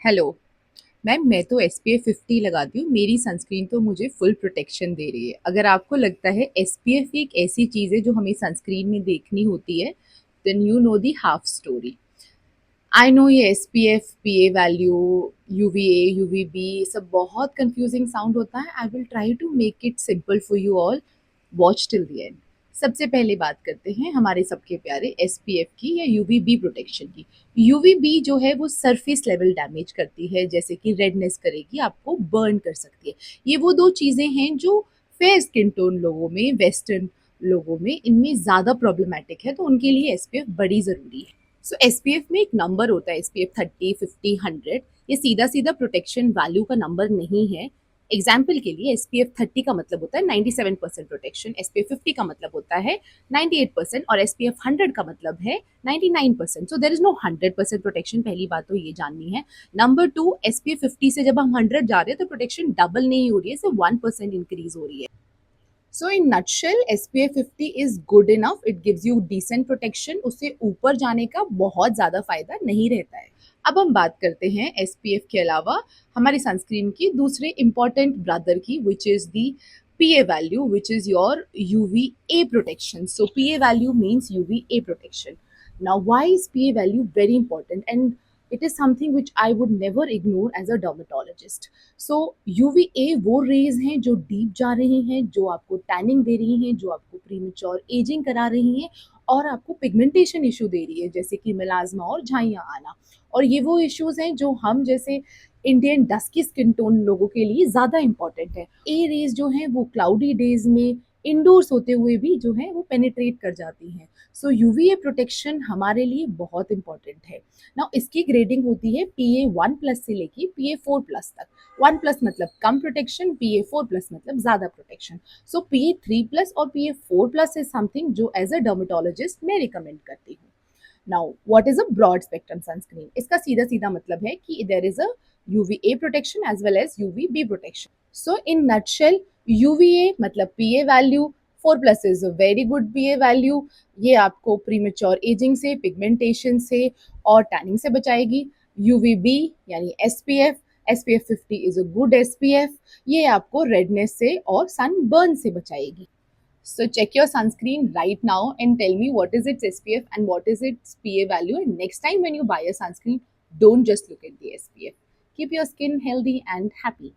Hello ma'am, मैं तो SPF 50 लगाती हूँ। मेरी सनस्क्रीन तो मुझे फुल प्रोटेक्शन दे रही है। अगर आपको लगता है SPF एक ऐसी चीज़ है जो हमें सनस्क्रीन में देखनी होती है, then you know the half story. I know ये SPF, PA value, UVA, UVB सब बहुत कंफ्यूजिंग साउंड होता है। I will try to make it simple for you all. Watch till the end. सबसे पहले बात करते हैं हमारे सबके प्यारे SPF की या UVB प्रोटेक्शन की। UVB जो है वो सरफेस लेवल डैमेज करती है, जैसे कि रेडनेस करेगी, आपको बर्न कर सकती है। ये वो दो चीज़ें हैं जो फेयर स्किन टोन लोगों में, वेस्टर्न लोगों में, इनमें ज़्यादा प्रॉब्लमेटिक है, तो उनके लिए SPF बड़ी ज़रूरी है। सो SPF में एक नंबर होता है, SPF 30, 50, 100। ये सीधा सीधा प्रोटेक्शन वैल्यू का नंबर नहीं है। एग्जाम्पल के लिए SPF 30 का मतलब होता है 97% प्रोटेक्शन, SPF 50 का मतलब होता है 98% और SPF 100 का मतलब है 99%। सो देर इज नो 100% प्रोटेक्शन। पहली बात तो ये जाननी है। नंबर टू, SPF 50 से जब हम 100 जा रहे हैं तो प्रोटेक्शन डबल नहीं हो रही है, सिर्फ 1% इंक्रीज हो रही है। So in nutshell SPF 50 is good enough, it gives you decent protection. उससे ऊपर जाने का बहुत ज़्यादा फायदा नहीं रहता है। अब हम बात करते हैं SPF के अलावा हमारी सनस्क्रीन की दूसरे इंपॉर्टेंट ब्रदर की, which is the PA value, which is your UVA protection. So PA value means UVA protection. Now, why is PA value very important? And it is something which I would never ignore as a dermatologist. So UVA वो raise हैं जो deep जा रही हैं, जो आपको tanning दे रही हैं, जो आपको प्रीमेच्योर एजिंग करा रही हैं और आपको पिगमेंटेशन इशू दे रही है, जैसे कि मिलाज्मा और झाइयाँ आना। और ये वो इश्यूज हैं जो हम जैसे इंडियन डस्की स्किन टोन लोगों के लिए ज़्यादा इंपॉर्टेंट है। ए रेज जो हैं वो क्लाउडी डेज में इंडोर्स होते हुए भी जो है वो पेनिट्रेट कर जाती हैं। सो UVA प्रोटेक्शन हमारे लिए बहुत इंपॉर्टेंट है ना। इसकी ग्रेडिंग होती है PA1+ से लेके PA4+ तक। 1+ मतलब कम प्रोटेक्शन, PA4+ मतलब ज़्यादा प्रोटेक्शन। सो PA3+ और PA4+ इज समथिंग जो एज अ डर्मेटोलॉजिस्ट मैं रिकमेंड करती हूँ। Now what is a broad spectrum sunscreen? इसका सीधा सीधा मतलब है कि there is a UVA protection as well as UVB protection. So in nutshell, UVA मतलब PA value 4+ is a very good PA value. ये आपको प्रीमेच्योर एजिंग से, पिगमेंटेशन से और टैनिंग से बचाएगी। UVB यानी SPF 50 is a good SPF। ये आपको रेडनेस से और सन बर्न से बचाएगी। So check your sunscreen right now and tell me what is its SPF and what is its PA value. And next time when you buy a sunscreen, don't just look at the SPF. Keep your skin healthy and happy.